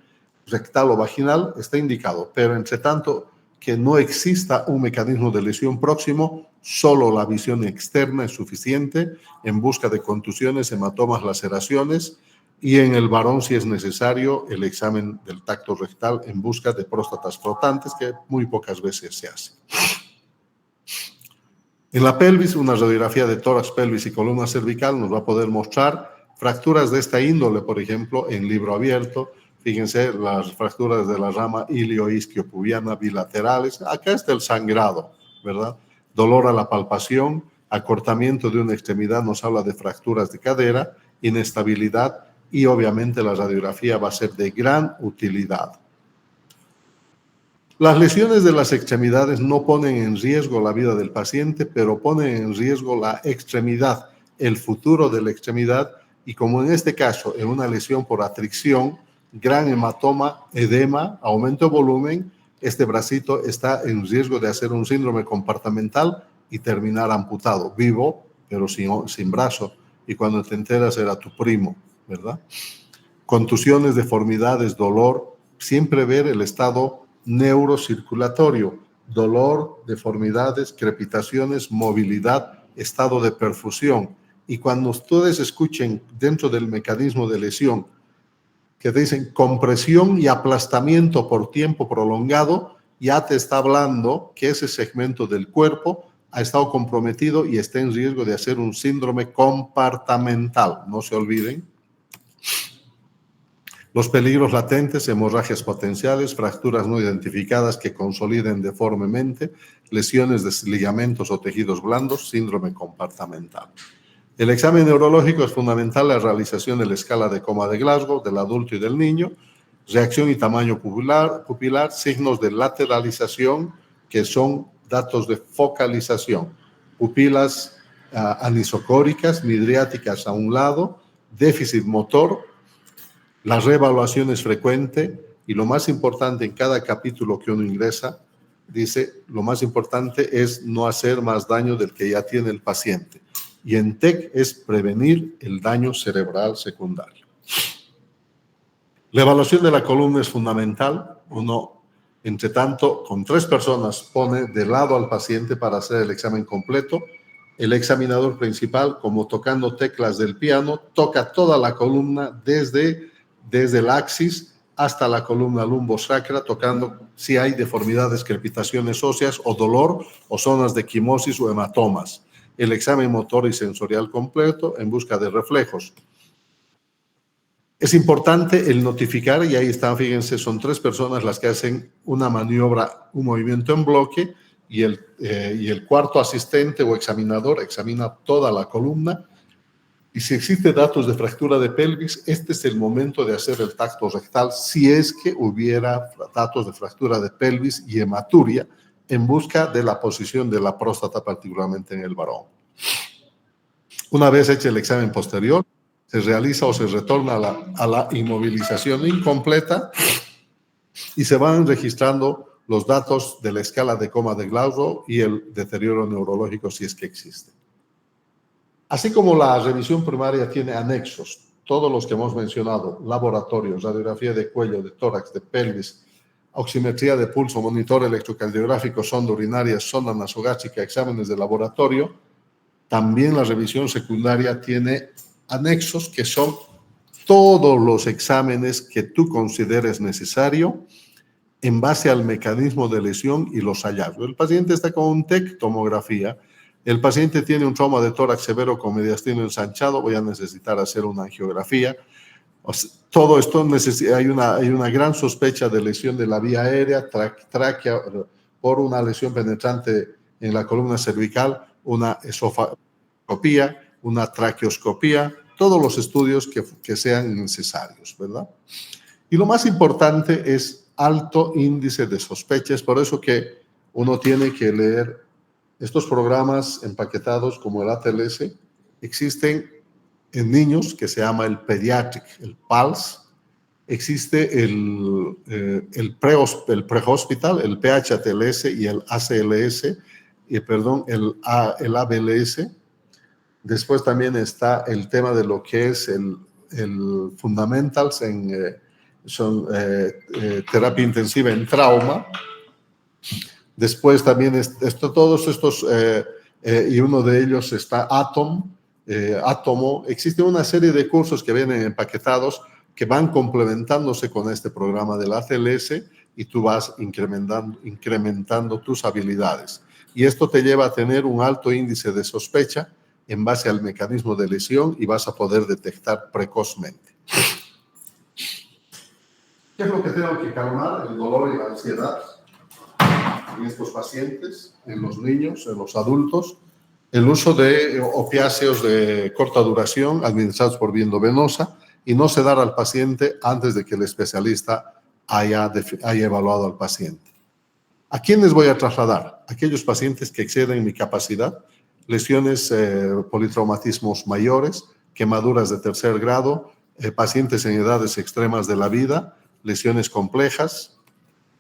rectal o vaginal, está indicado. Pero entre tanto que no exista un mecanismo de lesión próximo, solo la visión externa es suficiente en busca de contusiones, hematomas, laceraciones, y en el varón, si es necesario, el examen del tacto rectal en busca de próstatas flotantes, que muy pocas veces se hace. En la pelvis, una radiografía de tórax, pelvis y columna cervical nos va a poder mostrar fracturas de esta índole, por ejemplo, en libro abierto. Fíjense las fracturas de la rama ilio-isquiopubiana bilaterales. Acá está el sangrado, ¿verdad? Dolor a la palpación, acortamiento de una extremidad nos habla de fracturas de cadera, inestabilidad, y obviamente la radiografía va a ser de gran utilidad. Las lesiones de las extremidades no ponen en riesgo la vida del paciente, pero ponen en riesgo la extremidad, el futuro de la extremidad, y como en este caso, en una lesión por atricción, gran hematoma, edema, aumento de volumen, este bracito está en riesgo de hacer un síndrome compartimental y terminar amputado, vivo, pero sin brazo, y cuando te enteras era tu primo, ¿verdad? Contusiones, deformidades, dolor, siempre ver el estado neurocirculatorio, dolor, deformidades, crepitaciones, movilidad, estado de perfusión. Y cuando ustedes escuchen dentro del mecanismo de lesión que dicen compresión y aplastamiento por tiempo prolongado, ya te está hablando que ese segmento del cuerpo ha estado comprometido y está en riesgo de hacer un síndrome compartimental. No se olviden. Los peligros latentes, hemorragias potenciales, fracturas no identificadas que consoliden deformemente, lesiones de ligamentos o tejidos blandos, síndrome compartimental. El examen neurológico es fundamental, la realización de la escala de coma de Glasgow del adulto y del niño, reacción y tamaño pupilar, signos de lateralización, que son datos de focalización, pupilas anisocóricas, midriáticas a un lado, déficit motor. La reevaluación es frecuente y lo más importante en cada capítulo que uno ingresa, dice, lo más importante es no hacer más daño del que ya tiene el paciente. Y en TEC es prevenir el daño cerebral secundario. La evaluación de la columna es fundamental. Uno, entre tanto, con 3 personas pone de lado al paciente para hacer el examen completo. El examinador principal, como tocando teclas del piano, toca toda la columna desde el axis hasta la columna lumbosacra, tocando si hay deformidades, crepitaciones óseas o dolor o zonas de quimosis o hematomas. El examen motor y sensorial completo en busca de reflejos. Es importante el notificar, y ahí están, fíjense, son 3 personas las que hacen una maniobra, un movimiento en bloque, y el cuarto asistente o examinador examina toda la columna. Y si existe datos de fractura de pelvis, este es el momento de hacer el tacto rectal, si es que hubiera datos de fractura de pelvis y hematuria, en busca de la posición de la próstata, particularmente en el varón. Una vez hecho el examen posterior, se realiza o se retorna a la inmovilización incompleta y se van registrando los datos de la escala de coma de Glasgow y el deterioro neurológico, si es que existe. Así como la revisión primaria tiene anexos, todos los que hemos mencionado, laboratorios, radiografía de cuello, de tórax, de pelvis, oximetría de pulso, monitor electrocardiográfico, sonda urinaria, sonda nasogástrica, exámenes de laboratorio. También la revisión secundaria tiene anexos que son todos los exámenes que tú consideres necesario en base al mecanismo de lesión y los hallazgos. El paciente está con un TEC, tomografía. El paciente tiene un trauma de tórax severo con mediastino ensanchado, voy a necesitar hacer una angiografía. O sea, todo esto hay una gran sospecha de lesión de la vía aérea, tráquea, por una lesión penetrante en la columna cervical, una esofagoscopía, una traqueoscopía, todos los estudios que sean necesarios, ¿verdad? Y lo más importante es alto índice de sospecha. Es por eso que uno tiene que leer estos programas empaquetados como el ATLS. Existen en niños que se llama el Pediatric, el PALS. Existe el pre-hospital, el PHTLS y el ACLS, el ABLS. Después también está el tema de lo que es el Fundamentals terapia intensiva en trauma. Después también todos estos, y uno de ellos está Átomo. Existe una serie de cursos que vienen empaquetados que van complementándose con este programa del ACLS y tú vas incrementando tus habilidades. Y esto te lleva a tener un alto índice de sospecha en base al mecanismo de lesión y vas a poder detectar precozmente. ¿Qué es lo que tengo que calmar? El dolor y la ansiedad en estos pacientes, en los niños, en los adultos. El uso de opiáceos de corta duración administrados por vía endovenosa y no sedar al paciente antes de que el especialista haya evaluado al paciente. ¿A quiénes voy a trasladar? Aquellos pacientes que exceden mi capacidad, lesiones, politraumatismos mayores, quemaduras de tercer grado, pacientes en edades extremas de la vida, lesiones complejas,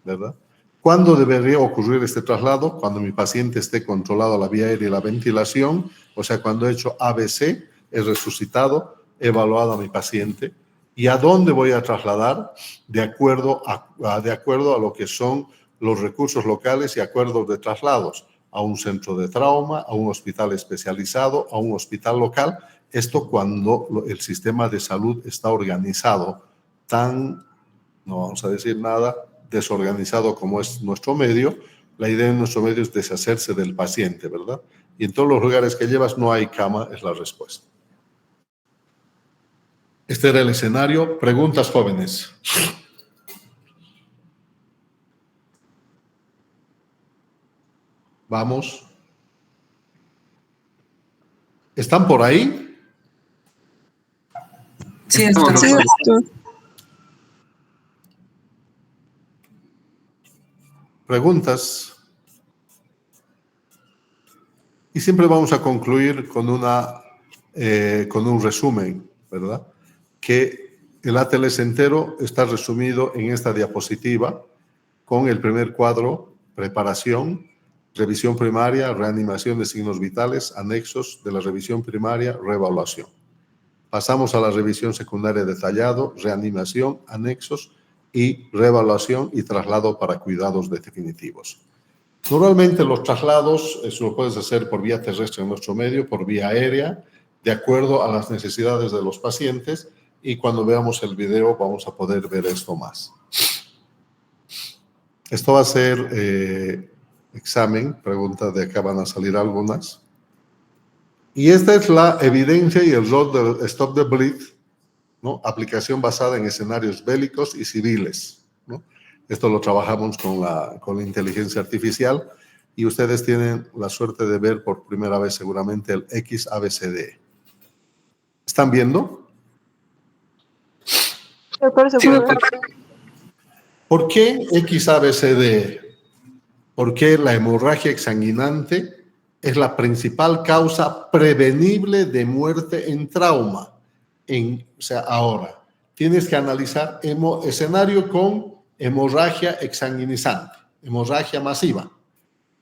¿verdad? ¿Cuándo debería ocurrir este traslado? Cuando mi paciente esté controlado la vía aérea y la ventilación, o sea, cuando he hecho ABC, he resucitado, he evaluado a mi paciente. ¿Y a dónde voy a trasladar? De acuerdo a lo que son los recursos locales y acuerdos de traslados, a un centro de trauma, a un hospital especializado, a un hospital local. Esto cuando el sistema de salud está organizado no vamos a decir nada, desorganizado como es nuestro medio. La idea de nuestro medio es deshacerse del paciente, ¿verdad? Y en todos los lugares que llevas no hay cama, es la respuesta. Este era el escenario. Preguntas, jóvenes. Vamos. ¿Están por ahí? Sí, estamos. Sí, doctor. Preguntas. Y siempre vamos a concluir con un resumen, ¿verdad? Que el ATLS entero está resumido en esta diapositiva con el primer cuadro, preparación, revisión primaria, reanimación de signos vitales, anexos de la revisión primaria, reevaluación. Pasamos a la revisión secundaria detallado, reanimación, anexos y reevaluación y traslado para cuidados definitivos. Normalmente los traslados, eso lo puedes hacer por vía terrestre en nuestro medio, por vía aérea, de acuerdo a las necesidades de los pacientes, y cuando veamos el video vamos a poder ver esto más. Esto va a ser examen, preguntas de acá van a salir algunas. Y esta es la evidencia y el rol del Stop the Bleed, ¿no? Aplicación basada en escenarios bélicos y civiles, ¿no? Esto lo trabajamos con la inteligencia artificial y ustedes tienen la suerte de ver por primera vez seguramente el XABCD. ¿Están viendo? Sí, doctor. ¿Por qué XABCD? Porque la hemorragia exsanguinante es la principal causa prevenible de muerte en trauma. O sea, ahora, tienes que analizar escenario con hemorragia exsanguinizante, hemorragia masiva.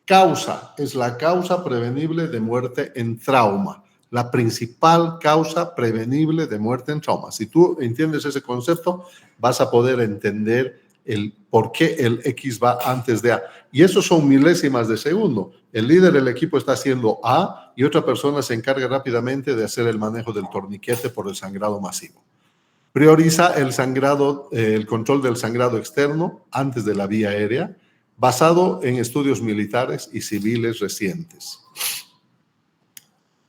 Causa, es la causa prevenible de muerte en trauma. La principal causa prevenible de muerte en trauma. Si tú entiendes ese concepto, vas a poder entender el por qué el X va antes de A. Y eso son milésimas de segundo. El líder del equipo está haciendo A y otra persona se encarga rápidamente de hacer el manejo del torniquete por el sangrado masivo. Prioriza el sangrado, el control del sangrado externo antes de la vía aérea, basado en estudios militares y civiles recientes.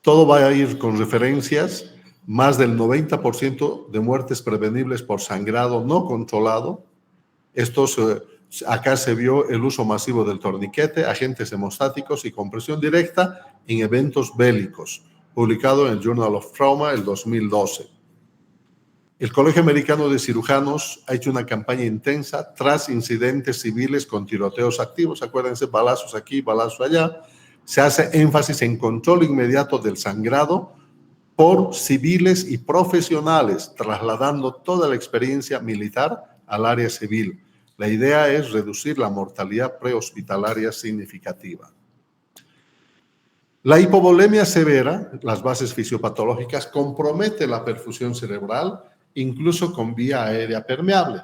Todo va a ir con referencias, más del 90% de muertes prevenibles por sangrado no controlado. Acá se vio el uso masivo del torniquete, agentes hemostáticos y compresión directa en eventos bélicos, publicado en el Journal of Trauma el 2012. El Colegio Americano de Cirujanos ha hecho una campaña intensa tras incidentes civiles con tiroteos activos. Acuérdense, balazos aquí, balazos allá. Se hace énfasis en control inmediato del sangrado por civiles y profesionales, trasladando toda la experiencia militar al área civil. La idea es reducir la mortalidad prehospitalaria significativa. La hipovolemia severa, las bases fisiopatológicas, compromete la perfusión cerebral, incluso con vía aérea permeable.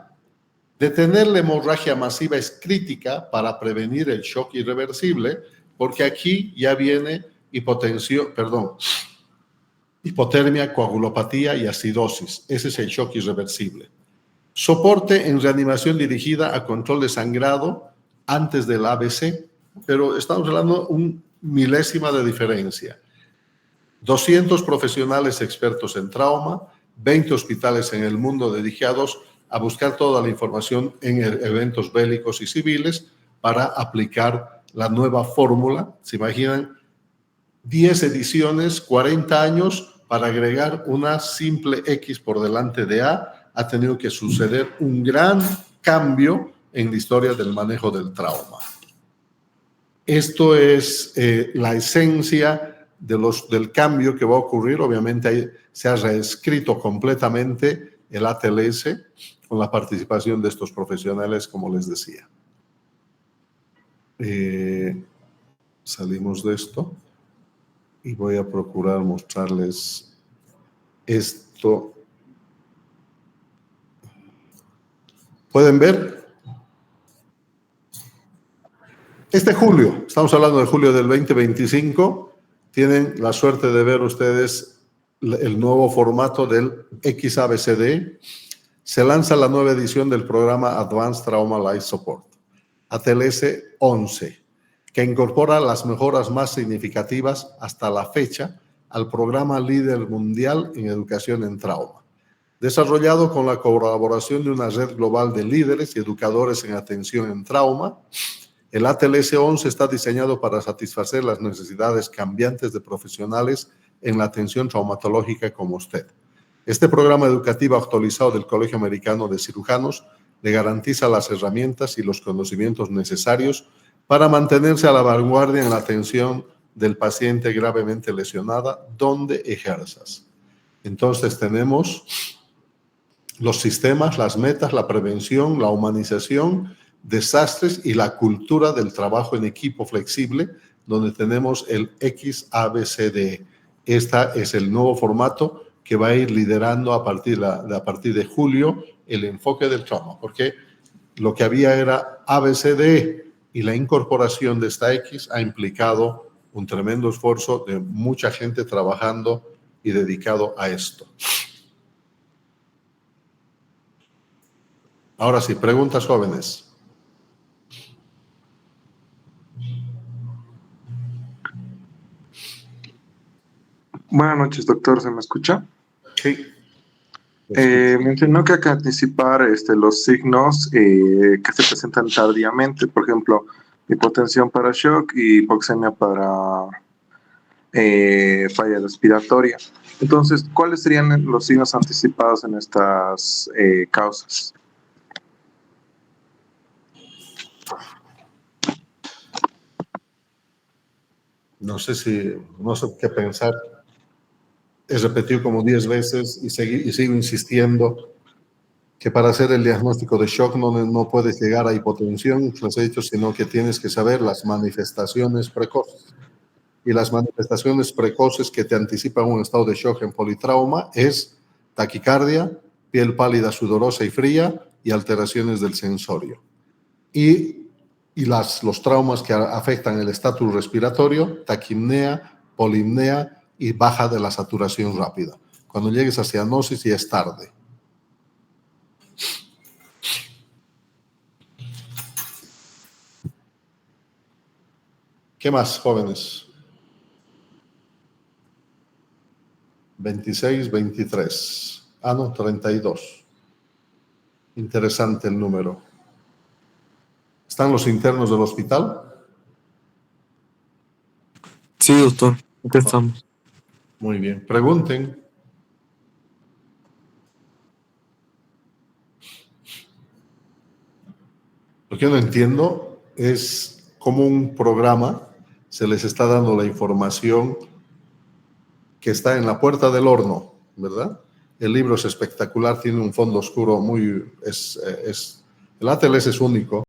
Detener la hemorragia masiva es crítica para prevenir el shock irreversible, porque aquí ya viene hipotermia, coagulopatía y acidosis. Ese es el shock irreversible. Soporte en reanimación dirigida a control de sangrado antes del ABC, pero estamos hablando de un milésima de diferencia. 200 profesionales expertos en trauma, 20 hospitales en el mundo dedicados a buscar toda la información en eventos bélicos y civiles para aplicar la nueva fórmula. ¿Se imaginan? 10 ediciones, 40 años para agregar una simple X por delante de A. Ha tenido que suceder un gran cambio en la historia del manejo del trauma. Esto es la esencia del cambio que va a ocurrir. Obviamente se ha reescrito completamente el ATLS con la participación de estos profesionales, como les decía. Salimos de esto y voy a procurar mostrarles esto. ¿Pueden ver? Este julio, estamos hablando de julio del 2025, tienen la suerte de ver ustedes el nuevo formato del XABCD. Se lanza la nueva edición del programa Advanced Trauma Life Support, ATLS 11, que incorpora las mejoras más significativas hasta la fecha al programa líder mundial en educación en trauma. Desarrollado con la colaboración de una red global de líderes y educadores en atención en trauma, el ATLS 11 está diseñado para satisfacer las necesidades cambiantes de profesionales en la atención traumatológica como usted. Este programa educativo actualizado del Colegio Americano de Cirujanos le garantiza las herramientas y los conocimientos necesarios para mantenerse a la vanguardia en la atención del paciente gravemente lesionada donde ejerzas. Entonces tenemos los sistemas, las metas, la prevención, la humanización, desastres y la cultura del trabajo en equipo flexible, donde tenemos el XABCD. Este es el nuevo formato que va a ir liderando a partir de julio el enfoque del trauma, porque lo que había era ABCD y la incorporación de esta X ha implicado un tremendo esfuerzo de mucha gente trabajando y dedicado a esto. Ahora sí, preguntas jóvenes. Buenas noches, doctor. ¿Se me escucha? Sí. Mencionó que hay que anticipar los signos que se presentan tardíamente, por ejemplo, hipotensión para shock y hipoxemia para falla respiratoria. Entonces, ¿cuáles serían los signos anticipados en estas causas? No sé qué pensar. He repetido como 10 veces y sigo insistiendo que para hacer el diagnóstico de shock no puedes llegar a hipotensión, les he dicho, sino que tienes que saber las manifestaciones precoces. Y las manifestaciones precoces que te anticipan un estado de shock en politrauma es taquicardia, piel pálida, sudorosa y fría, y alteraciones del sensorio. Y los traumas que afectan el estatus respiratorio, taquipnea, polipnea y baja de la saturación rápida. Cuando llegues a cianosis ya es tarde. ¿Qué más, jóvenes? 26, 23. Ah, no, 32. Interesante el número. ¿Están los internos del hospital? Sí, doctor. Aquí estamos. Muy bien. Pregunten. Lo que yo no entiendo es cómo un programa se les está dando la información que está en la puerta del horno, ¿verdad? El libro es espectacular, tiene un fondo oscuro el ATLS es único.